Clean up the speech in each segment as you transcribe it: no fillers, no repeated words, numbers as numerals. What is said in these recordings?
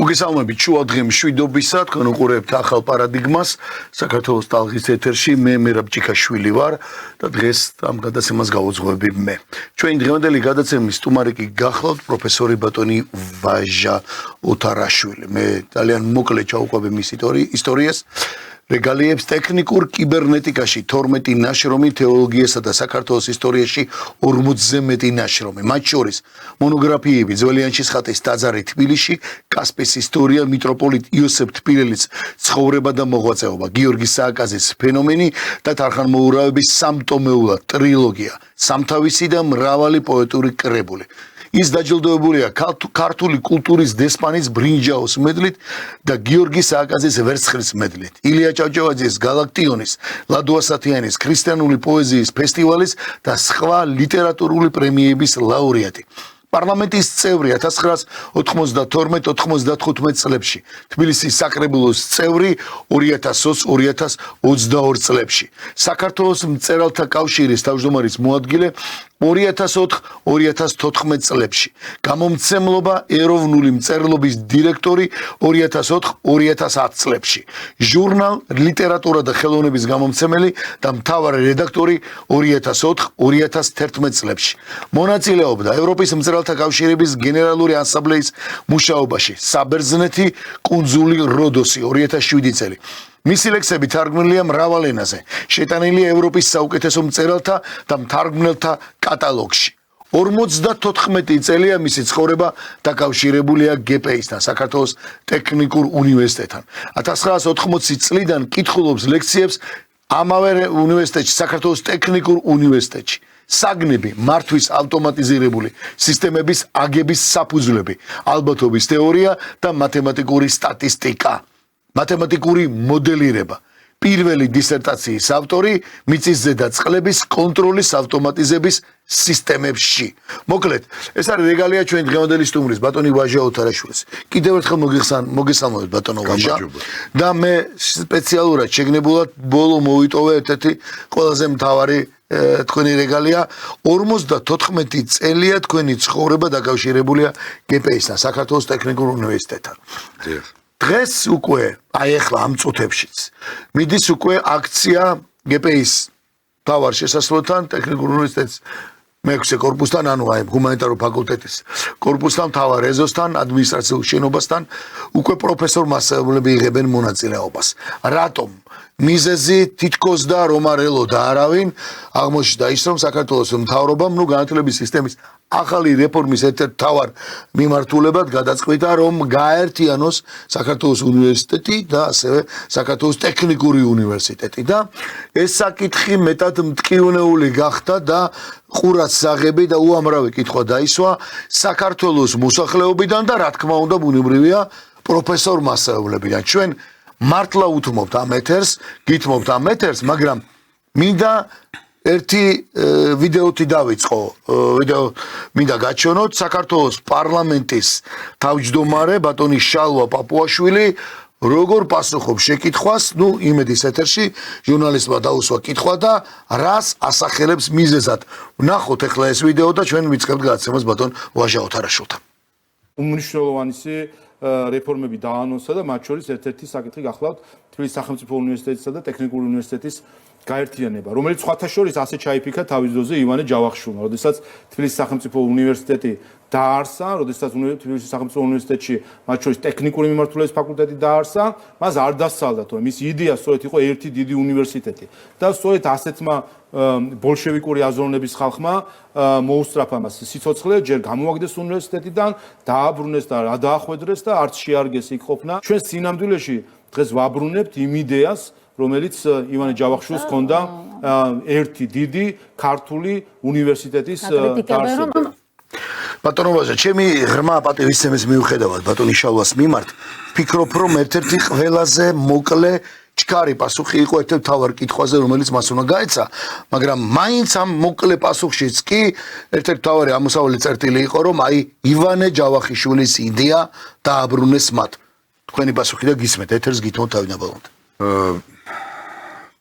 მოგესალმებით შუადღე მშვიდობისა, თქვენ უყურებთ ახალ პარადიგმას, საქართველოს ტალღის ეთერში, მე მერაბ ჭიქაშვილი ვარ და დღეს ამ გადაცემას გავუძღვები მე. Ჩვენი დღევანდელი გადაცემის სტუმარი კი გახლავთ პროფესორი ბატონი ვაჟა ოთარაშვილი. მე ძალიან მოკლედ ჩავუყვები მის ისტორიას. Რეგალიებს ტექნიკურ კიბერნეტიკაში 12 ნაშრომი, თეოლოგიასა და საქართველოს ისტორიაში 40-ზე მეტი ნაშრომი. მათ შორის მონოგრაფიები ძველიანშის ხატის ტაძარი თბილისში, კასპის ისტორია, მიტროპოლიტ იოსებ თბილელის ცხოვრება და მოღვაწეობა, გიორგი სააკაძის ფენომენი და თარხანმოურავების სამტომეულად ტრილოგია, სამთავისი და მრავალი პოეტური კრებული. ის დაჯილდოებულია ქართული კულტურის დესპანის ბრინჯაოს მედლით და გიორგი სააკაძის ვერცხლის მედლით. ილია ჭავჭავაძის გალაქტიონის, ლადო ასათიანის ქრისტიანული პოეზიის ფესტივალის და სხვა ლიტერატურული პრემიების ლაურეატი. პარლამენტის წევრი 1992-95 წლებში, თბილისის საკრებულოს წევრი 2000-2022 წლებში, საქართველოს მწერალთა კავშირის თავმჯდომარის მოადგილე 2004-2014 წლებში, გამომცემლობა ეროვნული მწერლობის დირექტორი 2004-2010 წლებში, ჟურნალ ლიტერატურა და ხელოვნების გამომცემელი და მთავარი რედაქტორი 2004-2011 წლებში. მონაწილეობდა ევროპის მწერალთა კავშირების გენერალური ასამბლეის მუშაობაში, საბერძნეთი, კუნძული როდოსი 2007 წელი. მისი ლექსები თარგმნილია მრავალ ენაზე, შეტანილია ევროპის საუკეთესო მწერალთა და მთარგმნელთა კატალოგში. 54 წელია მისი ცხოვრება დაკავშირებულია გპ-ისთან, საქართველოს ტექნიკურ უნივერსიტეტთან. 1980 წლიდან კითხულობს ლექციებს ამავე უნივერსიტეტში, საქართველოს ტექნიკურ უნივერსიტეტში. საგნები, მართვის ავტომატიზირებული სისტემების აგების საფუძვლები, ალბათობის თეორია და მათემატიკური სტატისტიკა, მათემატიკური მოდელირება. პირველი დისერტაციის ავტორი მიწისზედა წყლების კონტროლის ავტომატიზების სისტემებში. მოკლედ, ეს არის რეგალია ჩვენი დღევანდელი სტუმრის ბატონი ვაჟა ოთარაშვილის. კიდევ ერთხელ მოგესალმებით ბატონო ვაჟა. და მე სპეციალურად შეგნებულად ბოლო მოვიტოვე ერთ-ერთი ყველაზე მთავარი თქვენი რეგალია 54 წელია თქვენი ცხოვრება დაკავშირებულია გპ-ისთან, საქართველოს ტექნიკურ უნივერსიტეტთან. დღეს უკვე, აი ახლა ამ წუთებშიც, მიდის უკვე აქცია გპ-ის მთავარ შესასვლელთან, ტექნიკურ უნივერსიტეტის მე-6 კორპუსთან, ანუ აი ჰუმანიტარულ ფაკულტეტის კორპუსთან, მთავარ ეზოსთან, ადმინისტრაციულ შენობასთან, უკვე პროფესორ მასწავლებლები იღებენ მონაწილეობას. რატომ? მიზეზი თითქოს და რომ არ ელოდა არავინ, აღმოჩნდა ის, რომ საქართველოს მთავრობამ, განათლების სისტემის ახალი რეფორმის ერთ-ერთ მთავარ მიმართულებად გადაწყვიტა, რომ გააერთიანოს საქართველოს უნივერსიტეტი და ასევე საქართველოს ტექნიკური უნივერსიტეტი და ეს საკითხი მეტად მტკივნეული გახდა და ყურაც საღები და უამრავი კითხვა დაისვა საქართველოს მოსახლეობიდან და რა თქმა უნდა ბუნებრივია პროფესორ მასწავლებლებიდან. ჩვენ მართლა უთმობთ ამ ეთერს, გითმობთ ამ ეთერს, მაგრამ მინდა ერთი ვიდეოთი დავიწყო, მინდა გაჩვენოთ საქართველოს პარლამენტის თავმჯდომარე ბატონი შალვა პაპუაშვილი როგორ პასუხობს შეკითხვას, იმედის ეთერში ჟურნალისტმა დაუსვა კითხვა და რას ასახელებს მიზეზად. ვნახოთ ახლა ეს ვიდეო და ჩვენ ვიწყებთ გადაცემას ბატონ ვაჟა ოთარაშვილთან. უმნიშვნელოვანესი რეფორმები დაანონსა და მათ შორის ერთ-ერთი საკითხი გახლავთ თბილისის სახელმწიფო უნივერსიტეტისა და ტექნიკური უნივერსიტეტის გაერთიანება, რომელიც სხვათა შორის ასე ჩაიფიქრა თავის დროზე ივანე ჯავახიშვილმა, როდესაც თბილისის სახელმწიფო უნივერსიტეტი დაარსა, როდესაც თბილისის სახელმწიფო უნივერსიტეტში მათ შორის ტექნიკური მიმართულების ფაკულტეტი დაარსა, მას არ დასცალდა, თორემ მის იდეა სწორედ იყო ერთი დიდი უნივერსიტეტი და სწორედ ასეთმა ბოლშევიკური აზროვნების ხალხმა მოუსწრაფა მას სიცოცხლე, ჯერ გამოვაგდეს უნივერსიტეტიდან, დააბრუნეს და რა დაახვედრეს და არც შეარგეს იქ ყოფნა. ჩვენ სინამდვილეში დღეს ვაბრუნებთ იმ იდეას, რომელიც ივანე ჯავახიშვილს ჰქონდა ერთი დიდი ქართული უნივერსიტეტის დაარსება. ბატონო ვაჟა, ჩემი ღრმა პატივისცემის მიუხედავად ბატონი შალვას მიმართ, ვფიქრობ, რომ ერთ-ერთი ყველაზე მოკლე ჩქარი პასუხი იყო ერთ-ერთ მთავარ კითხვაზე, რომელიც მას უნდა გაეცა, მაგრამ მაინც ამ მოკლე პასუხშიც კი ერთ-ერთი მთავარი ამოსავალი წერტილი იყო, რომ აი ივანე ჯავახიშვილის იდეა დააბრუნეს მათ. თქვენი პასუხი და გისმენთ, ეთერს გითხოვთ თავინაბალოდ.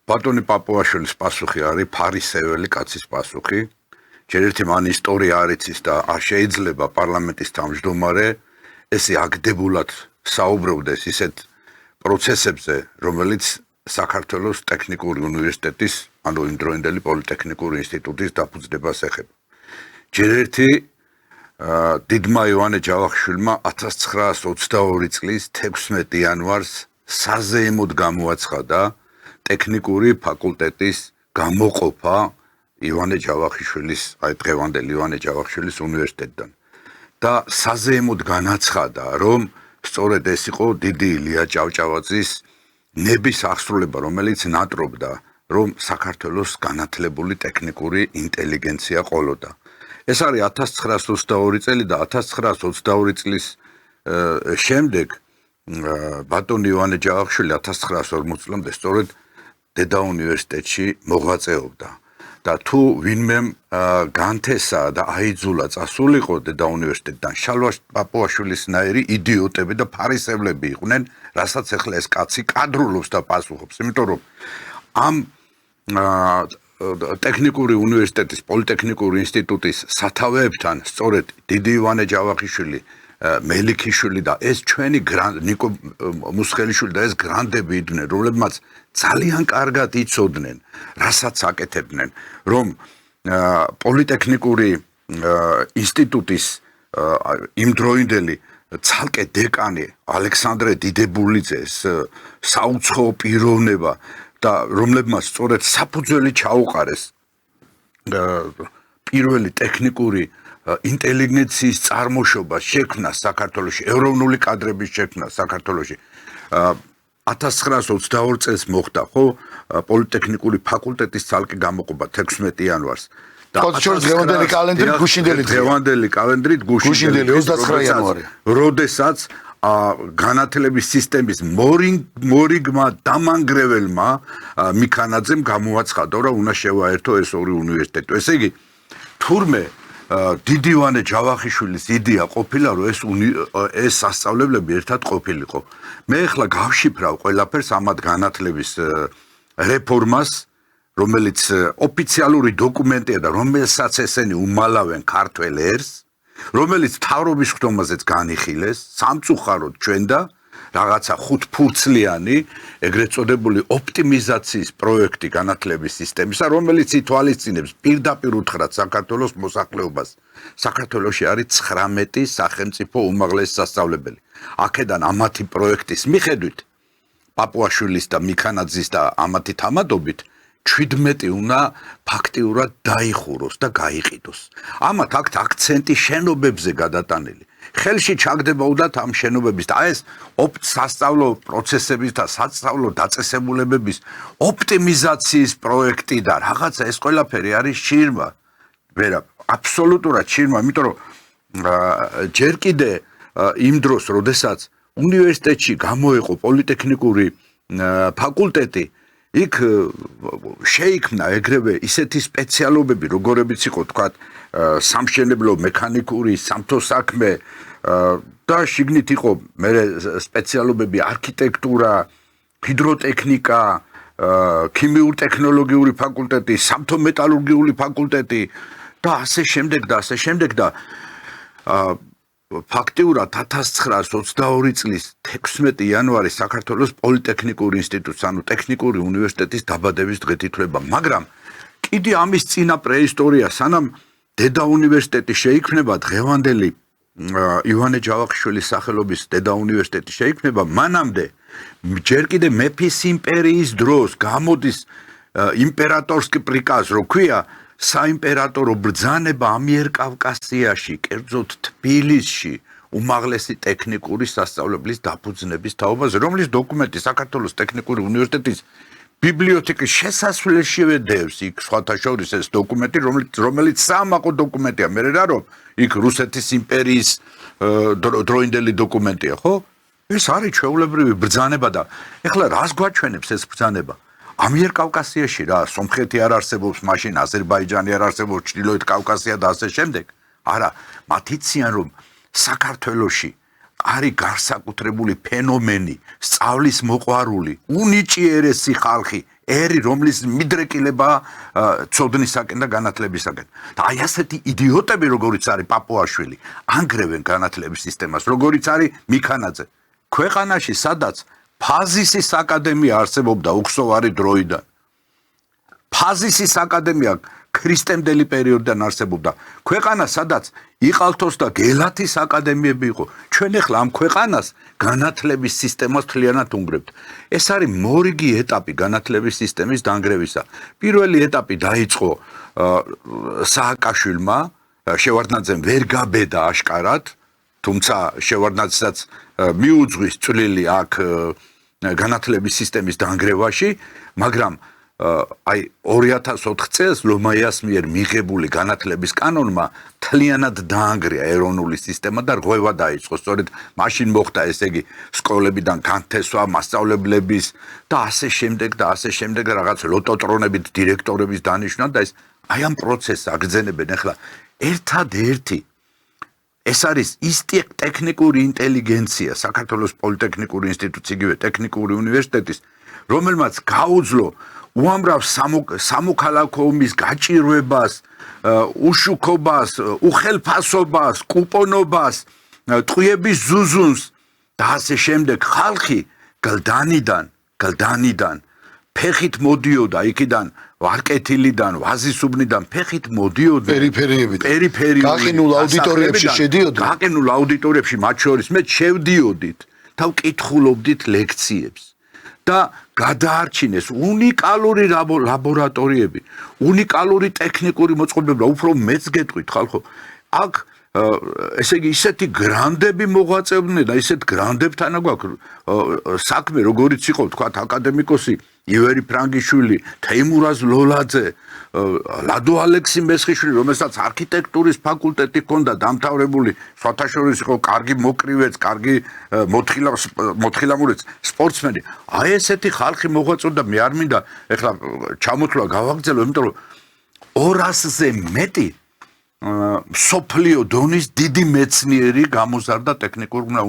ბატონი პაპუაშვილის პასუხი არის ფარისეველი კაცის პასუხი. ჯერ ერთი მან ისტორია არ იცის და შეიძლება პარლამენტის თავმჯდომარე ესე აგდებულად საუბრობდეს ისეთ პროცესებზე, რომელიც საქართველოს ტექნიკური უნივერსიტეტის, ანუ იმდროინდელი პოლიტექნიკური ინსტიტუტის დაფუძნებას ეხება. ჯერ ერთი დიდმა ივანე ჯავახიშვილმა 1922 წლის 16 იანვარს საზეიმოდ გამოაცხადა ტექნიკური ფაკულტეტის გამოყოფა ივანე ჯავახიშვილის, აი დღევანდელი ივანე ჯავახიშვილის უნივერსიტეტიდან. და საზეიმოდ განაცხადა, რომ სწორედ ეს იყო დიდი ილია ჭავჭავაძის ნების აღსრულება, რომელიც ნატრობდა, რომ საქართველოს განათლებული ტექნიკური ინტელიგენცია ყოლოდა. ეს არის 1922 წელი და 1922 წლის შემდეგ ბატონი ივანე ჯავახიშვილი 1940 წლამდე სწორედ დედა უნივერსიტეტში მოღვაწეობდა. და თუ ვინმე განთესა და აიძულა წასულიყო დედა უნივერსიტეტიდან შალვა პაპუაშვილისნაირი იდიოტები და ფარისევლები იყვნენ, რასაც ახლა ეს კაცი კადრულობს და პასუხობს, იმიტომ რომ ამ ტექნიკური უნივერსიტეტის პოლიტექნიკური ინსტიტუტის სათავეებთან სწორედ დიდი ივანე ჯავახიშვილი, მელიქიშვილი და ეს ჩვენი ნიკო მუსხელიშვილი და ეს გრანდები იყვნენ, რომლებმაც ძალიან კარგად იცოდნენ, რასაც აკეთებდნენ, რომ პოლიტექნიკური ინსტიტუტის იმდროინდელი ცალკე დეკანი ალექსანდრე დიდებულიძეს საუცხო პიროვნება და რომლებმაც სწორედ საფუძველი ჩაუყარეს პირველი ტექნიკური ინტელიგენციის წარმოშობა შექმნა საქართველოში, ეროვნული კადრების შექმნა საქართველოში. 1922 წელს მოხდა, ხო, პოლიტექნიკური ფაკულტეტის ცალკე გამოყოფა 16 იანვარს. დღევანდელი კალენდრით გუშინდელი 29 იანვარი. როდესაც განათლების სისტემის მორიგმა დამანგრეველმა მიქანაძემ გამოაცხადა, რომ უნდა შევაერთო ეს ორი უნივერსიტეტი. ესე იგი, თურმე დიდი ივანე ჯავახიშვილის იდეა ყოფილა, რომ ეს სასწავლებლები ერთად ყოფილიყო. მე ახლა გავშიფრავ ყველაფერს ამათ განათლების რეფორმას, რომელიც ოფიციალური დოკუმენტია და რომელსაც ესენი უმალავენ ქართველ ერს, რომელიც თავრობის ხდომაზეც განიხილეს, სამწუხაროდ ჩვენ და რაღაცა ხუთფურცლიანი, ეგრეთ წოდებული ოპტიმიზაციის პროექტი განათლების სისტემისა, რომელიც ითვალისწინებს პირდაპირ უთხრათ საქართველოს მოსახლეობას. საქართველოში არის 19 სახელმწიფო უმაღლესი სასწავლებელი. აქედან ამათი პროექტის მიხედვით, პაპუაშვილის და მიქანაძის და ამათი თამადობით 17 უნდა ფაქტიურად დაიხუროს და გაიყიდოს. ამათ აქ აქცენტი შენობებზე გადატანილი. ხელში ჩაგდებოდათ ამ შენობების და ეს სასწავლო პროცესების და სასწავლო დაწესებულებების ოპტიმიზაციის პროექტი და რაღაცა ეს ყველაფერი არის შირმა. ვერა, აბსოლუტურად შირმა, იმიტომ რომ ჯერ კიდე იმ დროს, როდესაც უნივერსიტეტში გამოეყო პოლიტექნიკური ფაკულტეტი, იქ შეიქმნა ეგრევე ისეთი სპეციალობები, როგორებიც იყო, თქვათ, სამშენებლო, მექანიკური, სამთო საქმე და შიგნით იყო მე სპეციალობები არქიტექტურა, ჰიდროტექნიკა, ქიმიურ ტექნოლოგიური ფაკულტეტი, სამთო მეტალურგიული ფაკულტეტი და ასე შემდეგ და ფაქტიურად 1922 წლის 16 იანვარი საქართველოს პოლიტექნიკური ინსტიტუტის, ანუ ტექნიკური უნივერსიტეტის დაბადების დღით ითვლება, მაგრამ კიდე ამის წინა პრეისტორია, სანამ დედა უნივერსიტეტი შეიქმნება, დღევანდელი ივანე ჯავახიშვილის სახელობის დედა უნივერსიტეტი შეიქმნება, მანამდე ჯერ კიდე მეფის იმპერიის დროს გამოდის იმპერატორსკი პრიკაზ, რო ქვია საიმპერატორო ბრძანება ამიერკავკასიაში, კერძოდ თბილისში, უმაღლესი ტექნიკური სასწავლებლის დაფუძნების თაობაზე, რომლის დოკუმენტი საქართველოს ტექნიკური უნივერსიტეტის ბიბლიოთეკის შესასვლელშივე დევს, იქ სხვათა შორის ეს დოკუმენტი, რომელიც საამაყო დოკუმენტია, მე რა რომ იქ რუსეთის იმპერიის დროინდელი დოკუმენტია, ხო? ეს არის ჩვეულებრივი ბრძანება და ეხლა რას გვაჩვენებს ეს ბრძანება? ამიერკავკასიაში რა, სომხეთი არ არსებობს, მაშინ აზერბაიჯანი არ არსებობს, ჩრდილოეთ კავკასია და ასე შემდეგ. არა, მათ იციან რომ საქართველოში არის განსაკუთრებული ფენომენი, სწავლის მოყვარული, უნიჭიერესი ხალხი, ერი, რომლის მიდრეკილება ცოდნისაკენ და განათლებისაკენ. და აი ასეთი იდიოტები, როგორიც არის პაპუაშვილი, ანგრევენ განათლების სისტემას, როგორიც არის მიქანაძე. ქვეყანაში, სადაც ფაზისის აკადემია არსებობდა უხსოვარი დროიდან. ფაზისის აკადემია ქრისტემდელი პერიოდიდან არსებობდა. ქვეყანა, სადაც იყალთოს და გელათის აკადემიები იყო. ჩვენ ახლა ამ ქვეყანას განათლების სისტემას მთლიანად უნგრებთ. ეს არის მორიგი ეტაპი განათლების სისტემის დანგრევისა. პირველი ეტაპი დაიწყო სააკაშვილმა, შევარდნაძემ ვერ გაბედა აშკარად, თუმცა შევარდნაძესაც მიუძღვის წვლილი აქ განათლების სისტემის დანგრევაში, მაგრამ აი 2004 წელს ლომაიას მიერ მიღებული განათლების კანონმა მთლიანად დაანგრია ეროვნული სისტემა და რღვევა დაიწყო. სწორედ მაშინ მოხდა ესე იგი სკოლებიდან განთესვა, მასწავლებლების და ასე შემდეგ რაღაც ლოტოტრონებით დირექტორების დანიშვნა და აი ამ პროცესს აგრძელებენ ახლა ერთადერთი ეს არის ის ტექნიკური ინტელიგენცია საქართველოს პოლიტექნიკური ინსტიტუტის იგივე ტექნიკური უნივერსიტეტის რომელმაც გაუძლო უამრავ სამოქალაქო ომის გაჭირვებას, უშუქობას, უხელფასობას, კუპონობას, ტყვიების ზუზუნს და ასე შემდეგ ხალხი გლდანიდან ფეხით მოდიოდა იქიდან ვარკეთილიდან, ვაზისუბნიდან ფეხით მოდიოდა პერიფერიული გაყინულ აუდიტორიებში შედიოდა. გაყინულ აუდიტორიებში მათ შორის მე შევდიოდით და ვკითხულობდით ლექციებს. და გადაარჩინეს უნიკალური ლაბორატორიები, უნიკალური ტექნიკური მოწყობილება, უფრო მეც გეტყვით ხალხო. აქ ესე იგი ისეთი გრანდები მოღვაწეობდნენ და ისეთ გრანდებთან გვაქვს საქმე, როგორიც იყო თქვა აკადემიკოსი ივერი ფრანგიშვილი, თეიმურაზ ლოლაძე, ლადო ალექსი მესხიშვილი, რომელსაც არქიტექტურის ფაკულტეტი ჰქონდა დამთავრებული, სხვათაშორის იყო კარგი მოკრივეც, კარგი მოთხილამურეც სპორტსმენი. აი ესეთი ხალხი მოღვაწეობდა, მე არ მინდა ეხლა ჩამოთვლა გავაგრძელო, იმიტომ რომ 200-ზე მეტი სოფლიო დონის დიდი მეცნიერი გამოზარდა ტექნიკურმა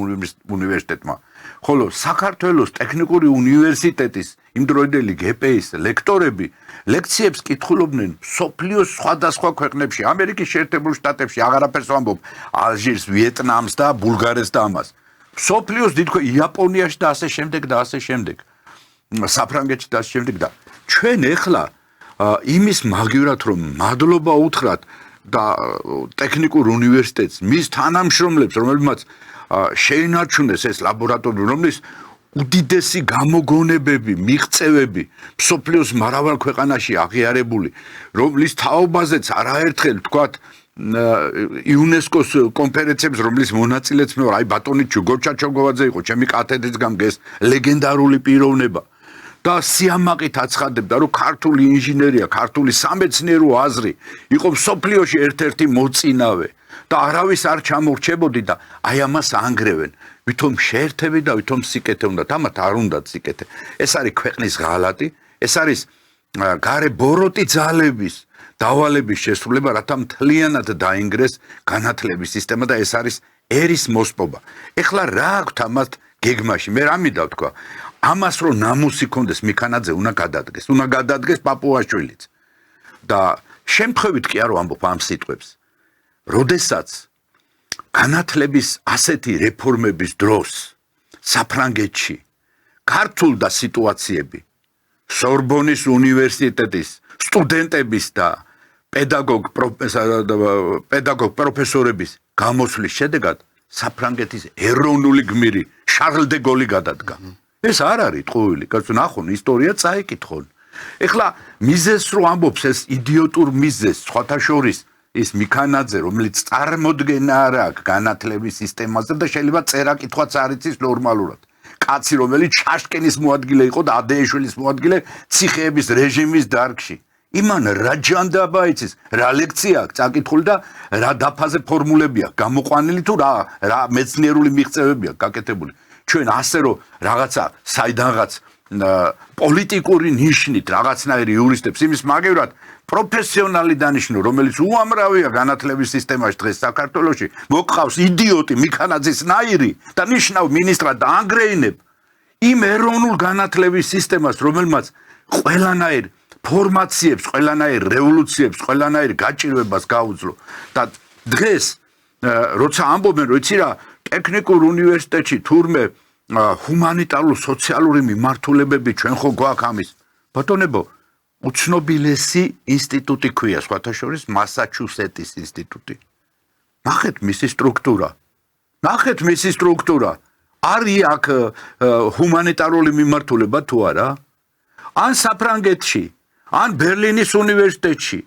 უნივერსიტეტმა. ხოლო საქართველოს ტექნიკური უნივერსიტეტის იმდროინდელი გპ-ის ლექტორები ლექციებს კითხულობდნენ სოფლიოს სხვადასხვა ქვეყნებში, ამერიკის შეერთებულ შტატებში, აღარაფერს ვამბობ, ალჟირს, ვიეტნამს და ბულგარეთს და ამას. სოფლიოს დიდ იაპონიაში და ასე შემდეგ და ასე შემდეგ. საფრანგეთში და ასე შემდეგ და ჩვენ ეხლა იმის მაგივრად რომ მადლობა უთხრათ და ტექნიკურ უნივერსიტეტს, მის თანამშრომლებს, რომელმაც შეინარჩუნეს ეს ლაბორატორია, რომლის უდიდესი გამოგონებები, მიღწევები მსოფლიოს მრავალ ქვეყანაში აღიარებული, რომლის თაობაზეც არაერთხელ თქვათ იუნესკოს კონფერენციებს, რომლის მონაწილეც მე ვარ, აი ბატონი ჯუგო ჩაჩოგოვაძე იყო, ჩემი კათედრის გამგეს ლეგენდარული პიროვნება. და სიამაყით აცხადებდა, რომ ქართული ინჟინერია, ქართული სამეცნიერო აზრი იყო მსოფლიოში ერთ-ერთი მოწინავე და არავის არ ჩამორჩებოდი და აი ამას ანგრევენ. ვითომ შეერთები და ვითომ სიკეთე უნდათ, ამათ არ უნდათ სიკეთე. ეს არის ქვეყნის ღალატი, ეს არის გარე ბოროტი ძალების დავალების შესრულება, რათა მთლიანად დაინგრეს განათლების სისტემა და ეს არის ერის მოსპობა. ეხლა რა აქვთ ამათ გეგმაში? მე რა მინდა ვთქვა? ამას რომ ნამუსი კონდეს მიქანაძე უნდა გადადგეს პაპუაშვილიც. და შემთხვევით კი არ ვამბობ ამ სიტყვებს. როდესაც განათლების ასეთი რეფორმების დროს საფრანგეთში ქართულდა სიტუაციები სორბონის უნივერსიტეტის სტუდენტების და პედაგოგ პროფესორების გამოსვლის შედეგად საფრანგეთის ეროვნული გმირი შარლ დე გოლი გადადგა. ეს არ არის ტყუილი, კაცო ნახონ, ისტორია წაიკითხონ. ეხლა მიზეზს რო ამბობს ეს იდიოტურ მიზეზს, სხვათა შორის ის მიქანაძე, რომელიც წარმოდგენა არ აქვს განათლების სისტემაზე და შეიძლება წერა კითხვაც არ იცის ნორმალურად. კაცი, რომელიც ჩაშკენის მოადგილე იყო და ადეიშვილის მოადგილე ციხეების რეჟიმის დარგში. იმან რა ჯანდაბა იცის, რა ლექცია აქვს წაკითხული და რა დაფაზე ფორმულები აქვს გამოყვანილი თუ რა მეცნიერული მიღწევები აქვს გაკეთებული. ჩვენ ასე რომ რაღაცა საიდანღაც პოლიტიკური ნიშნით რაღაცნაირი იურისტებს იმის მაგევრად პროფესიონალი დანიშნო, რომელიც უამრავია განათლების სისტემაში დღეს საქართველოში, მოყავს იდიოტი მიქანაძის ნაირი და ნიშნავ მინისტრად და ანგრეინებ იმ ეროვნულ განათლების სისტემას, რომელმაც ყველანაირ ფორმაციებს, ყველანაირ რევოლუციებს, ყველანაირ გაჭირვებას გაუძლო და დღეს როცა ამბობენ, რომ იცი რა, ტექნიკურ უნივერსიტეტში თურმე ჰუმანიტარული სოციალური მიმართულებები ჩვენ ხო გვაქვს ამის ბატონებო უცნობილესი ინსტიტუტი ქვია სხვათა შორის მასაჩუსეტის ინსტიტუტი ნახეთ მისი სტრუქტურა არის აქ ჰუმანიტარული მიმართულება თუ არა ან საფრანგეთში ან ბერლინის უნივერსიტეტში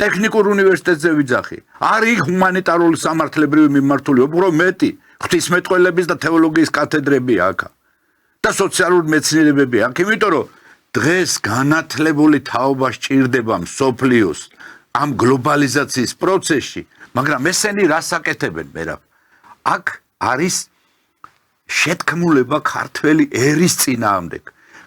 ტექნიკურ უნივერსიტეტზე ვიძახი არის ჰუმანიტარული სამართლებრივი მიმართულება უფრო მეტი ღვთისმეტყველების და თეოლოგიის კათედრები აქ და სოციალური მეცნიერებები აქ იმიტომ რომ დღეს განათლებული თაობა სჭირდება მსოფლიოს ამ გლობალიზაციის პროცესში მაგრამ ესენი რას აკეთებენ მერაბ აქ არის შეთქმულება ქართველი ერის წინააღმდეგ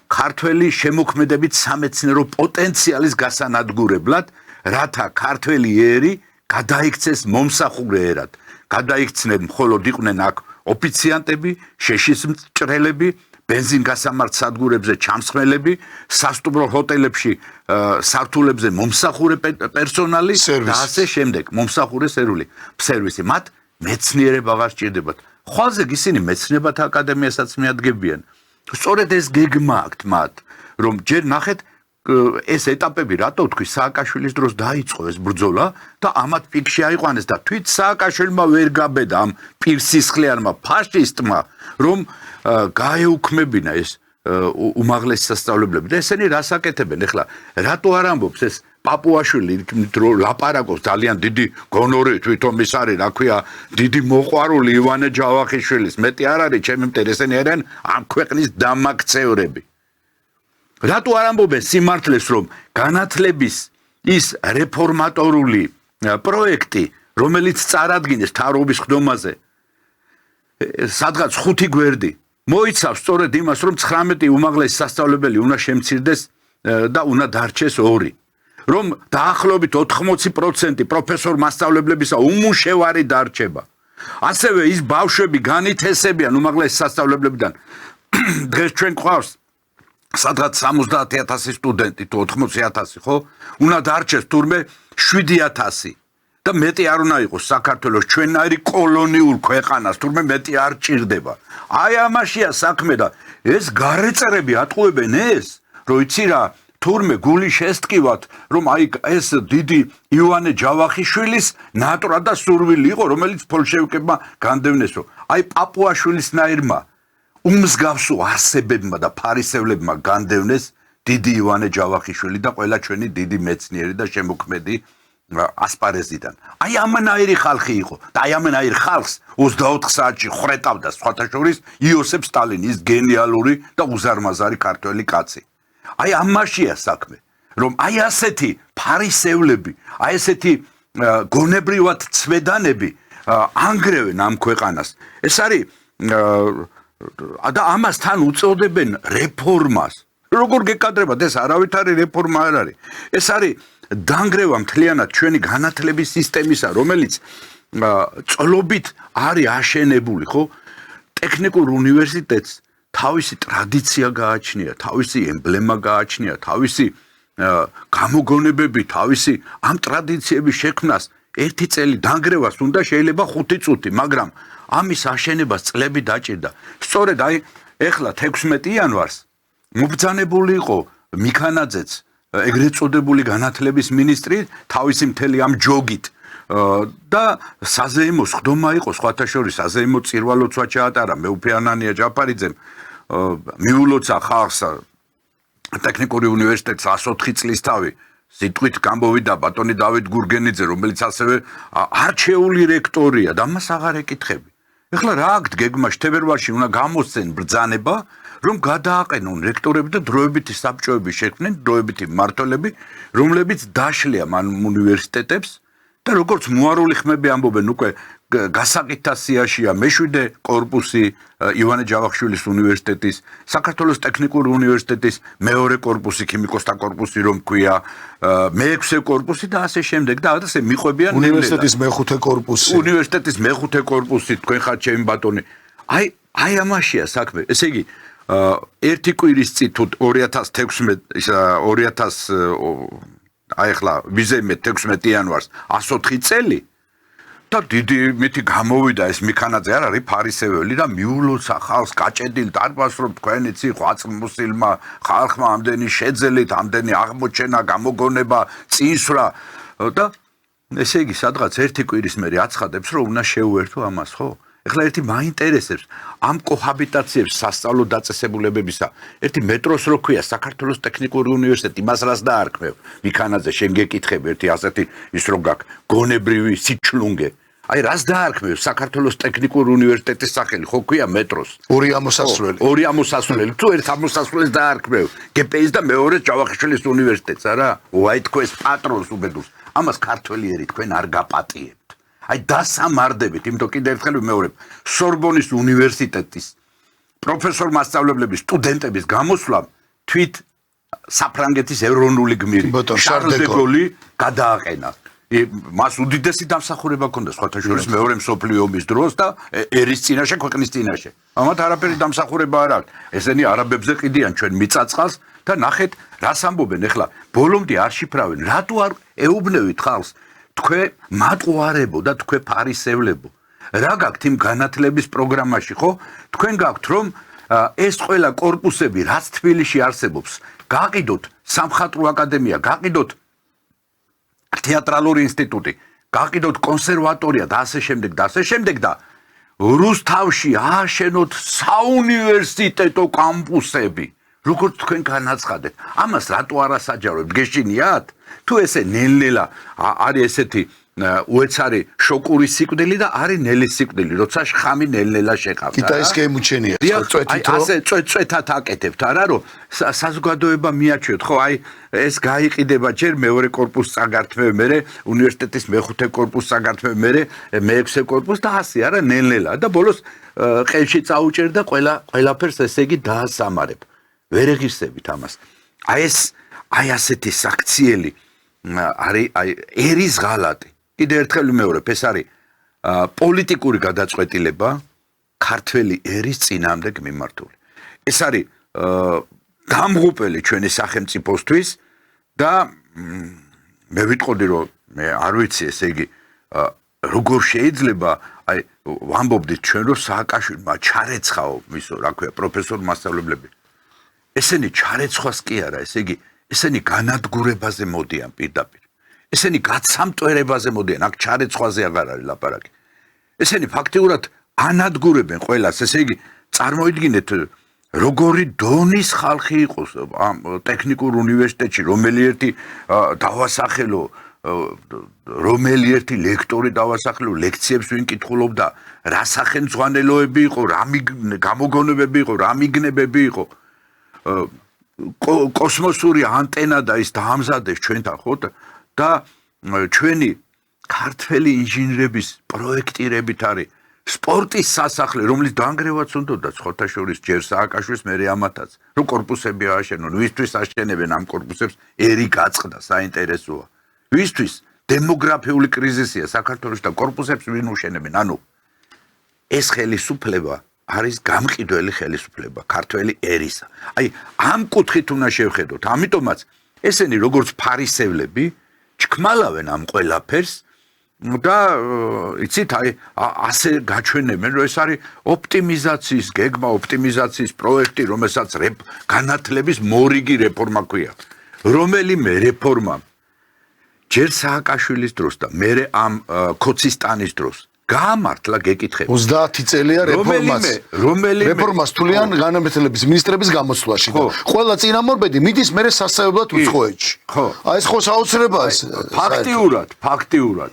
ქართველი შემოქმედებით სამეცნიერო პოტენციალის გასანადგურებლად რათა ქართველი ერი გადაიქცეს მომსახურე ერად გადაიქცნენ მხოლოდ იყვნენ აქ ოფიციანტები შეშის მჭრელები ბენზინგასამართ სადგურებზე ჩამსხმელები სასტუმრო ჰოტელებში სართულებზე მომსახურე პერსონალი და ასე შემდეგ მომსახურე სერვისი მათ მეცნიერება აღარ სჭირდებათ ხვალზე ისინი მეცნიერებათა აკადემიასაც მიადგებიან სწორედ ეს გეგმა აქვთ მათ რომ ჯერ ნახეთ ეს ეტაპები რატო თქვი სააკაშვილის დროს დაიწყო ეს ბრძოლა და ამათ პიკში აიყვანეს და თვით სააკაშვილმა ვერ გაბედა ამ პირსისხლიანმა ფაშისტმა რომ გაეუქმებინა ეს უმაღლესი სასწავლებლები და ესენი რას აკეთებენ ეხლა რატო არ ამბობს ეს პაპუაშვილი ლაპარაკობს ძალიან დიდი გონორი თვითონ ის არის რა ქვია დიდი მოყვარული ივანე ჯავახიშვილის მეტი არ არის ჩემი მტერი ესენი არიან ამ ქვეყნის დამაქცევრები რატო არ ამბობენ სიმართლეს რომ განათლების ის რეფორმატორული პროექტი რომელიც წარადგინეს თარობის ხდომაზე სადღაც 5 გვერდი მოიცავს სწორედ იმას რომ 19 უმაღლესი სასწავლებელი უნდა შემცირდეს და უნდა დარჩეს 2 რომ დაახლოებით 80% პროფესორ მასწავლებლებისა უმუშევარი დარჩება ასევე ის ბავშვები განითესებიან უმაღლესი სასწავლებლებიდან დღეს ჩვენ ყავს სადღაც 70,000 სტუდენტი თუ 80,000 ხო უნდა დარჩეს თურმე 7,000 და მეტი არ უნდა იყოს საქართველოს ჩვენნაირი კოლონიურ ქვეყანას თურმე მეტი არ ჭირდება აი ამაშია საქმე და ეს გარეწერები ატყუებენ ეს რომ იცი რა თურმე გული შესტკივათ რომ აი ეს დიდი ივანე ჯავახიშვილის ნატრა და სურვილი იყო რომელიც ბოლშევიკებმა განდევნესო აი პაპუაშვილისნაირმა უმსგავსო არსებებმა და ფარისევლებმა განდევნეს დიდი ივანე ჯავახიშვილი და ყველა ჩვენი დიდი მეცნიერი და შემოქმედი ასპარეზიდან. აი ამანაირი ხალხი იყო და აი ამანაირ ხალხს 24 საათში ხრეტავდა სხვათა შორის იოსებ სტალინი ის გენიალური და უზარმაზარი ქართველი კაცი. აი ამაშია საქმე რომ აი ასეთი ფარისევლები აი ესეთი გონებრივად ცვედანები ანგრევენ ამ ქვეყანას ეს არის და ამასთან უწოდებენ რეფორმას როგორ გეკადრებათ ეს არავითარი რეფორმა არ არის ეს არის დანგრევა მთლიანად ჩვენი განათლების სისტემისა რომელიც წლობით არის აშენებული ხო ტექნიკურ უნივერსიტეტს თავისი ტრადიცია გააჩნია თავისი ემბლემა გააჩნია თავისი გამოგონებები თავისი ამ ტრადიციების შექმნას ერთი წელი დანგრევას უნდა შეიძლება 5 წუთი მაგრამ ამის აშენებას წლები დაჭირდა სწორედ აი ეხლა 16 იანვარს მობრძანებული იყო მიქანაძეც ეგრეთ წოდებული განათლების მინისტრი თავისი მთელი ამ ჯოგით და საზეიმო სხდომა იყო სხვათა შორის საზეიმო წირვალოცვა ჩაატარა მეუფე ანანია ჯაფარიძემ მიულოცა ხალხს ტექნიკური უნივერსიტეტს 104 წლის თავი სიტყვით გამოვიდა ბატონი დავით გურგენიძე რომელიც ასევე არჩეული რექტორია და მას აღარ ეკითხები ეხლა რა აქ გეგმა თებერვალში უნდა გამოსცენ ბრძანება რომ გადააყენონ რექტორები და დროებითი საბჭოები შექმნენ დროებითი მმართველები რომლებიც დაშლიან ამ უნივერსიტეტებს და როგორც მოარული ხმები ამბობენ უკვე გასაკითხა სიაშია მე-7 კორპუსი ივანე ჯავახიშვილის უნივერსიტეტის საქართველოს ტექნიკური უნივერსიტეტის მეორე კორპუსი ქიმიკოსთა კორპუსი რომ ქვია მე-6 კორპუსი და ასე შემდეგ და ასე მიყვებიან უნივერსიტეტის მე-5 კორპუსი უნივერსიტეტის მე-5 კორპუსი თქვენ ხართ ჩემი ბატონი აი ამაშია საქმე ესე იგი ერთი კვირის წინ თუ 2016 2000 აი ახლა ვიზემეთ 16 იანვარს 104 წელი და დიდი მითი გამოვიდა ეს მიქანაძე არ არის ფარისეველი და მიულოცა ხალხს გაჭედილ დარბაზს რომ თქვენი ციხვა აწმოსილმა ხალხმა ამდენი შეძელით ამდენი აღმოჩენა გამოგონება წინსვლა და ესე იგი სადღაც ერთი კვირის მერე აცხადებს რომ უნდა შეუერთო ამას ხო ეხლა ერთი მაინტერესებს ამ კოჰაბიტაციებს სასწავლო დაწესებულებებისა ერთი მეტროს რო ქვია საქართველოს ტექნიკური უნივერსიტეტი მას რას დაარქმევ მიქანაძე შენ გეკითხები ერთი ასეთი ის რო გაქვს გონებრივი სიჩლუნგე აი რას დაარქმევ საქართველოს ტექნიკური უნივერსიტეტის სახელი ხო ქვია მეტროს ორი ამოსასვლელი თუ ერთ ამოსასვლელს დაარქმევ გპ-ს და მეორე ჯავახიშვილის უნივერსიტეტს არა უაი თქვენს პატრონს უბედურს ამას ქართველიერი თქვენ არ გაპატიებთ აი დასამარდებით, იმიტომ კიდევ ერთხელ ვიმეორებ, სორბონის უნივერსიტეტის პროფესორ მასწავლებლების სტუდენტების გამოსვლამ თვით საფრანგეთის ეროვნული გმირი შარლ დე გოლი გადააყენა. მას უდიდესი დამსახურება ჰქონდა სხვათა შორის მეორე მსოფლიო ომის დროს და ერის წინაშე ქვეყნის წინაშე. ამათ არაფერი დამსახურება არ აქვს. ესენი არაბებზე ყიდიან ჩვენ მიწაწყალს და ნახეთ რას ამბობენ ახლა ბოლომდე არ შიფრავენ. რატო არ ეუბნევით ხალხს თქვენ მატყუარებო და თქვენ ფარისევლებო რა გაქვთ იმ განათლების პროგრამაში ხო თქვენ გაქვთ რომ ეს ყველა კორპუსები რაც თბილისში არსებობს გაყიდოთ სამხატვრო აკადემია გაყიდოთ თეატრალური ინსტიტუტი გაყიდოთ კონსერვატორია და ასე შემდეგ და რუსთავში ააშენოთ საუნივერსიტეტო კამპუსები როგორც თქვენ განაცხადეთ ამას რატო არასაჯაროებთ გეშინიათ თუ ესე ნელ-ნელა არის ესეთი უეცარი შოკური სიკვდილი და არის ნელი სიკვდილი, როცა შხამი ნელ-ნელა შეყავდა. კიტაის გემუჩენია, წვეთით რომ ასე წვეთად აკეთებთ, არა რომ საზოგადოება მიაჩვიოთ, ხო, აი ეს გაიყიდება ჯერ მეორე კორპუსს წაგართმევ, მერე უნივერსიტეტის მეხუთე კორპუსს წაგართმევ, მერე მეექვსე კორპუსს და ასე არა ნელ-ნელა და ბოლოს ყელში წაუჭერ და ყველაფერს ესე იგი დაასამარებ. ვერ ეღირსებით ამას. აი ასეთი საქციელი არის აი ერის ღალატი. კიდე ერთხელ ვიმეორებ, ეს არის პოლიტიკური გადაწყვეტილება ქართველი ერის წინააღმდეგ მიმართული. ეს არის გამღუპელი ჩვენი სახელმწიფოსთვის და მე ვიტყოდი რომ მე არ ვიცი ესე იგი როგორ შეიძლება აი ვამბობდით ჩვენ რომ სააკაშვილმა ჩარეცხაო მისო რა ქვია პროფესორ მასწავლებლები. ესენი ჩარეცხვას კი არა, ესე იგი ესენი განადგურებაზე მოდიან პირდაპირ. ესენი გაცამტვერებაზე მოდიან, აქ ჩარეცხვაზე აღარ არის ლაპარაკი. ესენი ფაქტიურად ანადგურებენ ყველას, ესე იგი წარმოიდგინეთ როგორი დონის ხალხი იყოს ამ ტექნიკურ უნივერსიტეტში, რომელი ერთი დავასახელო, რომელი ერთი ლექტორი დავასახელო, ლექციებს ვინ კითხულობდა, რა სახელმძღვანელოები იყო, რა გამოგონებები იყო, რა მიგნებები იყო. კოსმოსური ანტენა და ის დაამზადეს ჩვენთან ხო და ჩვენი ქართველი ინჟინრების პროექტირებით არის სპორტის სასახლე რომლის დაანგრევაც უნდოდა ხოთა შორის ჯერ სააკაშვილის მერე ამათაც რომ კორპუსები ააშენონ ვისთვის აშენებენ ამ კორპუსებს ერი გაწყდა საინტერესოა ვისთვის დემოგრაფიული კრიზისია საქართველოში და კორპუსებს ვინ უშენებენ ანუ ეს ხელისუფლება არის გამყიდველი ხელისუფლება ქართველი ერისა. აი ამ კუთხით უნდა შევხედოთ. ამიტომაც ესენი როგორც ფარისევლები ჩქმალავენ ამ ყველაფერს და იცით აი ასე გაჩვენებენ რომ ეს არის ოპტიმიზაციის გეგმა, ოპტიმიზაციის პროექტი, რომელსაც განათლების მორიგი რეფორმა ქვია. რომელიმე რეფორმა ჯერ სააკაშვილის დროს და მერე ამ ქოცისტანის დროს გაამართლა გეკითხები 30 წელია რეფორმას თვლიან განათლების მინისტრების გამოსვლაში და ყველა წინამორბედი მიდის მერე სასწავლებლად უცხოეთში. აი ეს ხო საოცრებაა ეს. ფაქტიურად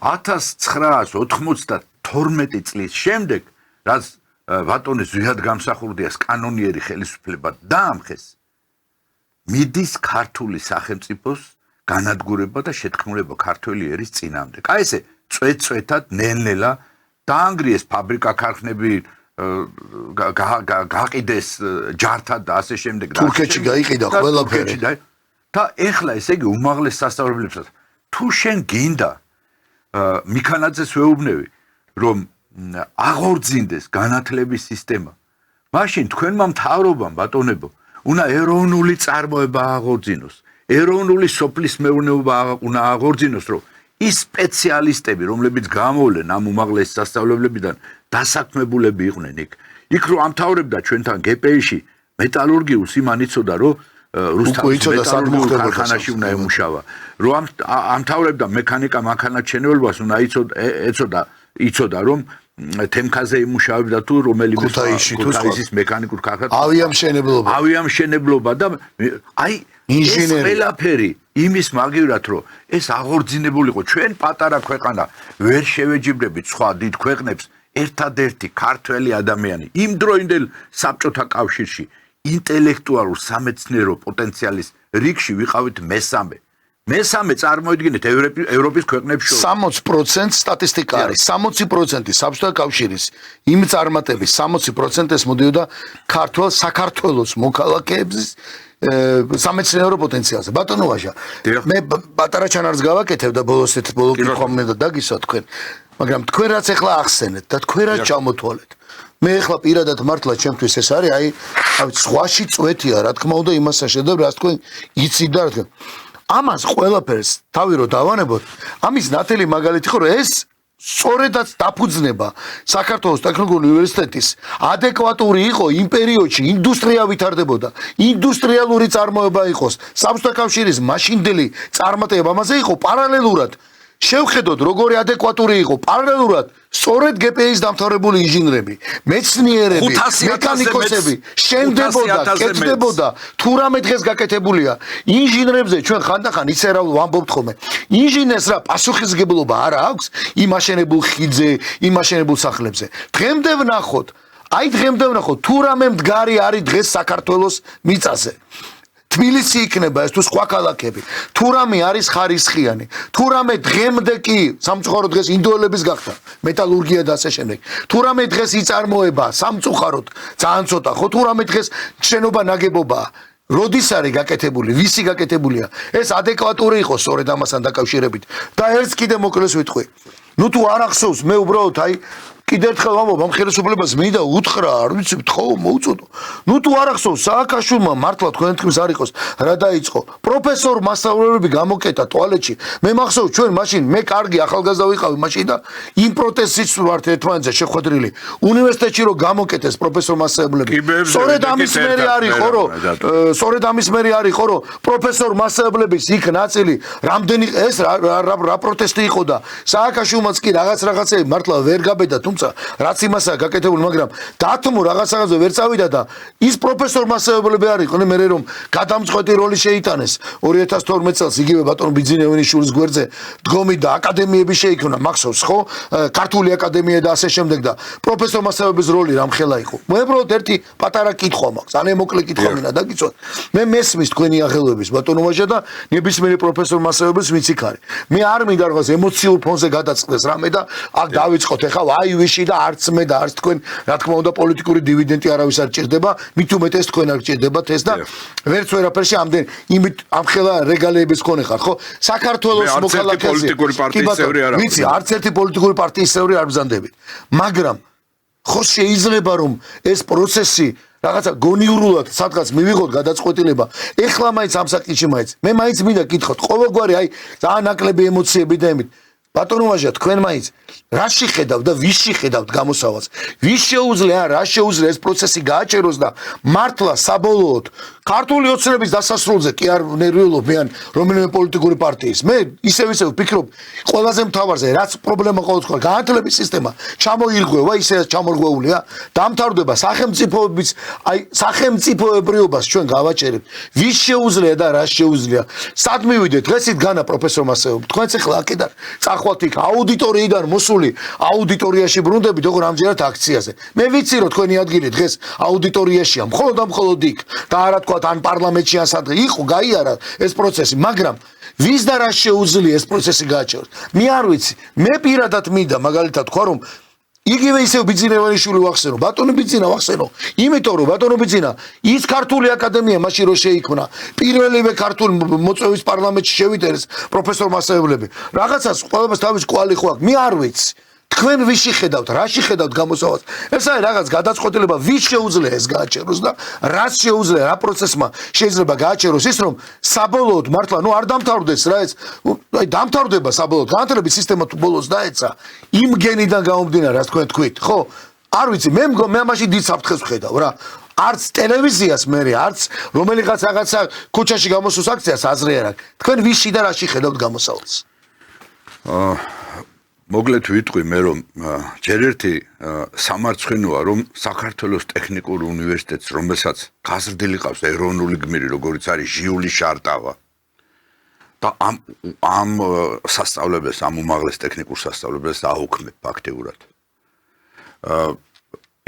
1992 წლის შემდეგ რაც ბატონი ზვიად გამსახურდიას კანონიერი ხელისუფლება დაამხეს მიდის ქართული სახელმწიფოს განადგურება და შეთქმულება ქართველი ერის წინააღმდეგ. აი ესე წვეთად ნელ-ნელა დაანგრიეს ფაბრიკა ქარხნები გაყიდეს ჯართად და ასე შემდეგ და თურქეთში გაიყიდა ყველაფერი და ეხლა ესე იგი უმაღლეს სასწავლებლებსაც თუ შენ გინდა მიქანაძეს ვეუბნევი რომ აღორძინდეს განათლების სისტემა მაშინ თქვენმა მთავრობამ ბატონებო უნდა ეროვნული წარმოება აღორძინოს ეროვნული სოფლის მეურნეობა უნდა აღორძინოს რომ ის სპეციალისტები, რომლებიც გამოვლენ ამ უმაღლეს სასწავლებლებიდან, დასაქმებულები იყვნენ იქ. იქ რო ამთავრებდა ჩვენთან GPI-ში მეტალურგიულს, იმან იცოდა, რომ რუსთავის მეტალურგიულ ქარხანაში უნდა ემუშავა. რო ამთავრებდა მექანიკა მანქანათმშენებლობას, უნდა იცოდა, რომ თემქაზე იმუშავებდა თუ რომელიმე ქუთაისის მექანიკურ ქარხანაში. ავიამშენებლობა და აი ინჟინერი ყველაფერი იმის მაგივრად რომ ეს აღორძინებულიყო ჩვენ პატარა ქვეყანა ვერ შევეჯიბრებით სხვა დიდ ქვეყნებს ერთადერთი ქართველი ადამიანი იმ დროინდელ საბჭოთა კავშირში ინტელექტუალურ სამეცნიერო პოტენციალის რიგში ვიყავით მესამე წარმოიდგინეთ ევროპის ქვეყნებს შორის 60% სტატისტიკა არის 60% საბჭოთა კავშირის იმ წარმატების 60%-ს მოდიოდა საქართველოს მოქალაქეების სამეცნიერო პოტენციალზე. ბატონო ვაჟა, მე პატარა ჩანარს გავაკეთებ და ბოლოს კითხვა მინდა დაგისვა თქვენ, მაგრამ თქვენ რაც ახლა ახსენეთ და თქვენ რაც ჩამოთვალეთ. მე ახლა პირადად მართლა ჩემთვის ეს არის, აი, სხვაში წვეთია, რა თქმა უნდა, იმას შეხედავ, რაც თქვენ იცით და რა თქმა. ამას ყველაფერს თავი რო დავანებოთ, ამის ნათელი მაგალითი ხო, რომ ეს სწორედაც დაფუძნება საქართველოს ტექნიკური უნივერსიტეტის ადეკვატური იყო იმ პერიოდში ინდუსტრია ვითარდებოდა ინდუსტრიალური წარმოება იყოს საბჭოთა კავშირის მაშინდელი წარმატება ამაზე იყო პარალელურად შევხედოთ როგორი ადეკვატური იყო პარალელურად სწორედ GPI-ის დამთავრებული ინჟინრები მეცნიერები მექანიკოსები შენდებოდა კეთდებოდა თუ რამე დღეს გაკეთებულია ინჟინრებზე ჩვენ ხანდახან ისე რა ვამბობთ ხოლმე ინჟინერს რა პასუხისმგებლობა არა აქვს იმ აშენებულ ხიდზე იმ აშენებულ სახლებზე დღემდე ვნახოთ თუ რამე მდგარი არის დღეს საქართველოს მიწაზე თბილისი იქნება ეს თუ სხვა ქალაქები თუ რამე არის ხარისხიანი თუ რამე დღემდე კი სამწუხაროდ დღეს ინდოელების გახდა მეტალურგია და ასე შემდეგ თუ რამე დღეს იწარმოება სამწუხაროდ ძალიან ცოტა ხო თუ რამე დღეს შენობა ნაგებობა როდის არის გაკეთებული ვისი გაკეთებულია ეს ადეკვატური იყო სწორედ ამასთან დაკავშირებით და ერთს კიდე მოკლეს ვიტყვი ნუ თუ არ ახსოვს მე უბრალოდ აი კიდევ ერთხელ ვამბობ ამ ხელისუფლებას მინდა უთხრა არ ვიცი თხოვ მოუწოდო ნუ თუ არ ახსოვს სააკაშვილმა მართლა თქვენ თქმის არ იყოს რა დაიწყო პროფესორ მასწავლებლები გამოკეტა ტუალეტში მე მახსოვს ჩვენ მაშინ მე კარგი ახალგაზრდა ვიყავი მაშინ და იმ პროტესტის ვართ ერთმანეთზე შეხვედრილი უნივერსიტეტში რომ გამოკეტეს პროფესორ მასწავლებლები სწორედ ამის მერე არის ხო რომ პროფესორ მასწავლებლების იქ ნაწილი რამდენი ეს რა პროტესტი იყო და სააკაშვილმაც კი რაღაცები მართლა ვერ გაბედა რაც იმასაა გაკეთებული, მაგრამ დათმო რაღაცაზე ვერ წავიდა და ის პროფესორ მასწავლებლები არ იყვნენ, მე რომ გადამწყვეტი როლი შეიტანეს 2012 წელს იგივე ბატონ ბიძინევილიშვილის გვერდზე დგომი და აკადემიები შეიქმნა, მახსოვს ხო? ქართული აკადემია და ასე შემდეგ და პროფესორ მასწავლებლების როლი რამხელა იყო. მე უბრალოდ ერთი პატარა კითხვა მაქვს, ძალიან მოკლე კითხვა მინდა დაგიცოთ. მე მესმის თქვენი აღელვების ბატონო ვაჟა და ნებისმიერი პროფესორ მასწავლებლის ვიცი ხარი. მე არ მინდა რაღაც ემოციურ ფონზე გადაწყდეს რამე და აქ დავიწყოთ ახლა აი ვიში და არც მე და არც თქვენ რა თქმა უნდა პოლიტიკური დივიდენდი არავის არ ჭირდება მით უმეტეს თქვენ არ ჭირდებათ ეს და ვერც ვერაფერში ამდენ იმით ამხელა რეგალიების ხონე ხარ ხო საქართველოს მოქალაქეზე ვიცი არც ერთი პოლიტიკური პარტიის წევრი არ ბრძანდებით მაგრამ ხო შეიძლება რომ ეს პროცესი რაღაცა გონიურულად სადღაც მივიღოთ გადაწყვეტილება ეხლა მაინც ამ საკითხში მაინც მე მაინც მინდა კითხოთ ყოველგვარი აი ძალიან ნაკლები ემოციები და იმით ბატონო ვაჟა თქვენ მაინც რაში ხედავთ და ვისში ხედავთ გამოსავალს ვის შეუძლია რა შეუძლია ეს პროცესი გააჭეროს და მართლა საბოლოოდ ქართული ოცნების დასასრულზე კი არ ნერვიულობ მე ან რომელიმე პოლიტიკური პარტიის მე ისევ ვფიქრობ ყველაზე მთავარზე რაც პრობლემა ყოველთვის ხარ განათლების სისტემა ჩამოირღვევა ისე ჩამორღვეულია დამთავრდება სახელმწიფოების აი სახელმწიფოებრიობას ჩვენ გავაჭერებთ ვის შეუძლია და რა შეუძლია სად მივიდეთ დღეს იქ განა პროფესორ მასწავლებლები თქვენც ახლა აქედან წახვალთ იქ აუდიტორიიდან მოსული აუდიტორიაში ბრუნდებით როგორ ამჯერად აქციაზე მე ვიცი რომ თქვენი ადგილი დღეს აუდიტორიაშია მხოლოდ იქ და არა თქვა ან პარლამენტში ან სადღე იყო გაიარა ეს პროცესი მაგრამ ვის და რა შეუძლია ეს პროცესი გააჩეროს მე არ ვიცი მე პირადად მინდა მაგალითად თქვა რომ იგივე ისევ ბიძინევალიშვილი ვახსენო ბატონო ბიძინა ვახსენო იმიტომ რომ ბატონო ბიძინა ის ქართული აკადემია მაშინ რო შეიქმნა პირველივე ქართული მოწვევის პარლამენტში შევიდერეს პროფესორ მასწავლებლები რაღაცას ყველას თავის კვალი ხო აქვს მე არ ვიცი თქვენ ვიში ხედავთ, რაში ხედავთ გამოსავალს? ეს არის რაღაც გადაწყვეტილება, ვის შეუძლია ეს გააჩეროს და რაც შეუძლია, რა პროცესმა შეიძლება გააჩეროს ის, რომ საბოლოოდ მართლა, არ დამთავრდეს რა ეს, აი დამთავრდება საბოლოოდ, განათლების სისტემა თუ ბოლოს დაეცა, იმ გენიდან გამომდინარე, რაც თქვენ თქვით, ხო? არ ვიცი, მე მაშინ დიდ საფრთხეს ვხედავ რა. არც ტელევიზიას მე, არც რომელიღაც რაღაცა ქუჩაში გამოსულს აქციას აზრი არ აქვს. თქვენ ვიში და რაში ხედავთ გამოსავალს? მოგლეთ ვიტყვი მე რომ ჯერ ერთი სამარცხინოა რომ საქართველოს ტექნიკურ უნივერსიტეტს რომელსაც გაზრდილი ყავს ეროვნული გმირი როგორიც არის ჟიული შარტავა და ამ სასწავლებელს ამ უმაღლეს ტექნიკურ სასწავლებელს აუქმებ ფაქტიურად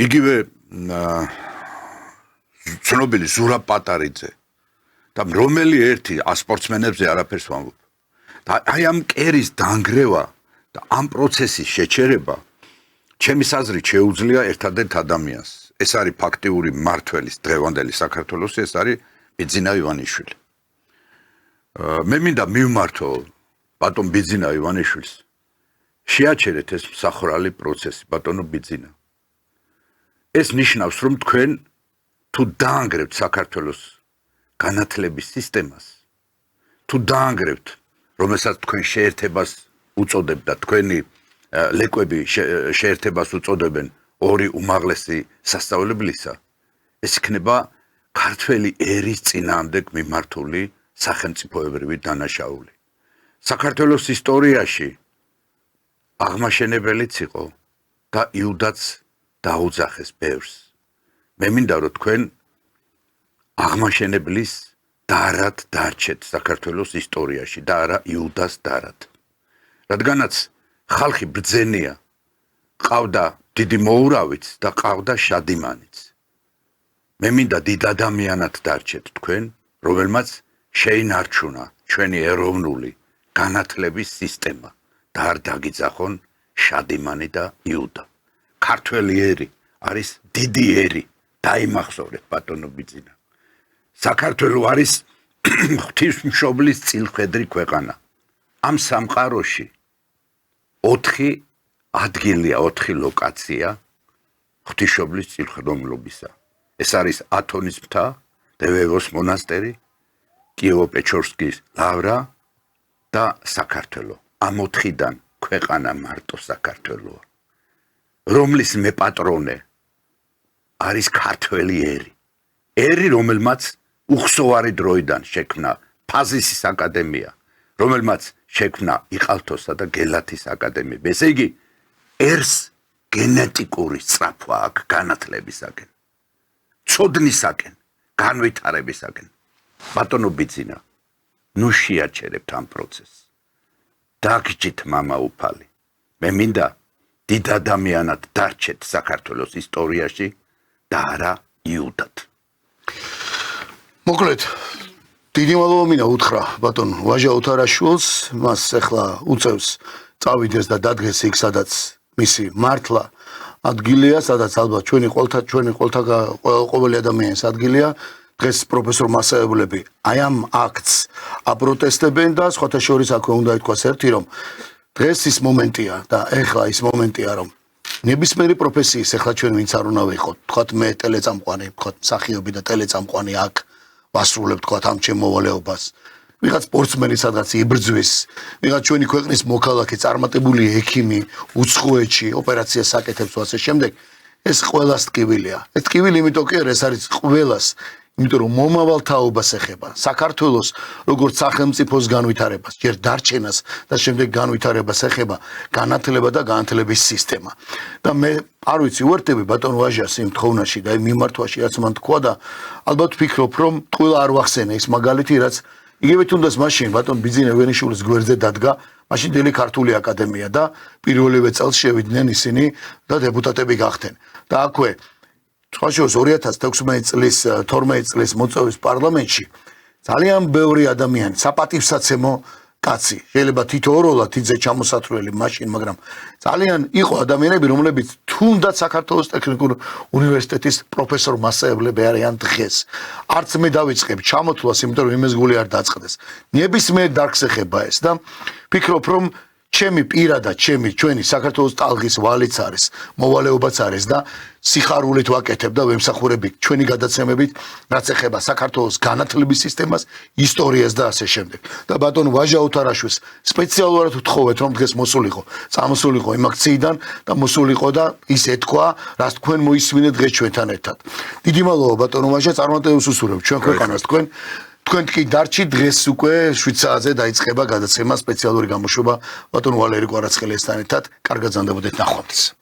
იგივე ცნობილი ზურაბ პატარიძე და რომელი ერთი სპორტსმენებზე არაფერს ვამბობ და აი ამ კერის დანგრევა და ამ პროცესის შეჩერება ჩემის აზრით შეუძლია ერთადერთ ადამიანს ეს არის ფაქტიური მმართველის დღევანდელი საქართველოს ეს არის ბიძინა ივანიშვილი მე მინდა მივმართო ბატონ ბიძინა ივანიშვილს შეაჩერეთ ეს მსახურალი პროცესი ბატონო ბიძინა ეს ნიშნავს რომ თქვენ თუ დაანგრევთ საქართველოს განათლების სისტემას თუ დაანგრევთ რომელსაც თქვენ შეერთებას უწოდებთ და თქვენი ლეკვები შეერთებას უწოდებენ ორი უმაღლესი სასწავლებლისა ეს იქნება ქართველი ერის წინააღმდეგ მიმართული სახელმწიფოებრივი დანაშაული საქართველოს ისტორიაში აღმაშენებელიც იყო და იუდაც დაუძახეს ბევრს მე მინდა რომ თქვენ აღმაშენებლის დარად დარჩეთ საქართველოს ისტორიაში და არა იუდას დარად რადგანაც ხალხი ბრძენია ყავდა დიდი მოურავიც და ყავდა შადიმანიც მე მინდა დიდ ადამიანად დარჩეთ თქვენ რომელმაც შეინარჩუნა ჩვენი ეროვნული განათლების სისტემა და არ დაგიძახონ შადიმანი და იუდა ქართველი ერი არის დიდი ერი დაიმახსოვრეთ ბატონო ბიძინა საქართველო არის ღვთისმშობლის წილხედრი ქვეყანა ამ სამყაროში 4 ადგილია 4 ლოკაცია ღვთისმშობლის წილხდომლობისა ეს არის ათონის მთა დევევოს მონასტერი კიევო-პეჩორსკის ლავრა და საქართველო ამ 4-დან ქვეყანა მარტო საქართველოა რომლის მეპატრონე არის ქართველი ერი რომელმაც უხსოვარი დროიდან შექმნა ფაზისის აკადემია რომელმაც შექმნა იყალთოსა და გელათის აკადემიები ესე იგი ერს გენეტიკური სწრაფვა აქვს განათლებისაკენ ცოდნისაკენ განვითარებისაკენ ბატონო ბიძინა ნუ შეაჩერებთ ამ პროცესს დაგჯით მამა უფალი მე მინდა დიდ ადამიანად დარჩეთ საქართველოს ისტორიაში და არა იუდად მოკლედ დიდი მადლობა მინდა უთხრა ბატონ ვაჟა უთარაშვილს მას ახლა უწევს წავიდეს და დადგეს იქ სადაც მისი მართლა ადგილია სადაც ალბათ ჩვენი ყოველი ადამიანის ადგილია დღეს პროფესორ მასწავლებლები აი ამ აქტს აპროტესტებენ და სხვათა შორის აქვე უნდა ითქვას ერთი რომ დღეს ის მომენტია და ახლა ის მომენტია რომ ნებისმიერი პროფესიის ახლა ჩვენ ვინც არ უნდა ვიყოთ თქვათ მე ტელეწამყვანი თქვათ მსახიობი და ტელეწამყვანი აქ ვასრულებ თქვათ ამ ჩემ მოვალეობას ვიღაც სპორტსმენი სადღაც იბრძვის ვიღაც ჩვენი ქვეყნის მოქალაქე წარმატებული ექიმი უცხოეთში ოპერაციას აკეთებს ასე შემდეგ ეს ყველას ტკივილია ეს ტკივილი იმიტომ კი არა ეს არის ყველას იმიტომ რომ მომავალთაობას ეხება საქართველოს როგორც სახელმწიფოს განვითარებას ჯერ დარჩენას და შემდეგ განვითარებას ეხება განათლება და განათლების სისტემა და მე არ ვიცი ვერტები ბატონ ვაჟას იმ თხოვნაში და იმ მიმართვაში რაც მან თქვა და ალბათ ვფიქრობ რომ ტყუილა არ ვახსენე ის მაგალითი რაც იგივე თუნდაც მაშინ ბატონ ბიძინა ივანიშვილის გვერდზე დადგა მაშინ დელი ქართული აკადემია და პირველივე წელს შევიდნენ ისინი და დეპუტატები გახდნენ და აქვე სხვაშორის 2016 წლის 12 წლის მოწვევის პარლამენტში ძალიან ბევრი ადამიანი საპატივსაცემო კაცი შეიძლება თითოეულად იძე ჩამოსათვლელი მაშინ მაგრამ ძალიან იყო ადამიანები რომლებიც თუნდაც საქართველოს ტექნიკურ უნივერსიტეტის პროფესორ მასწავლებლები არიან დღეს არც მე დავიწყებ ჩამოთვლას იმიტომ რომ იმეს გული არ დაწყდეს ნებისმიერ დარგს ეხება ეს და ფიქრობ რომ ჩემი პირადად ჩვენი საქართველოს ტალღის ვალიც არის, მოვალეობაც არის და სიხარულით ვაკეთებ და ვემსახურები ჩვენი გადაცემებით, რაც ეხება საქართველოს განათლების სისტემას, ისტორიას და ასე შემდეგ. და ბატონ ვაჟა უთარაშვილს სპეციალურად ვთხოვეთ, რომ დღეს წამოსულიყო იმ აქციიდან და მოსულიყო და ის ეთქვა, რაც თქვენ მოისმინეთ დღეს ჩვენთან ერთად. დიდი მადლობა ბატონო ვაჟა, წარმატებებს უსურვებ ჩვენ ქვეყანას თქვენ კი დარჩი დღეს უკვე 7 საათზე დაიწყება გადაცემა სპეციალური გამოშვება ბატონ ვალერი კვარაცხელიასთან ერთად. კარგად ზანდებოდეთ ნახვამდის.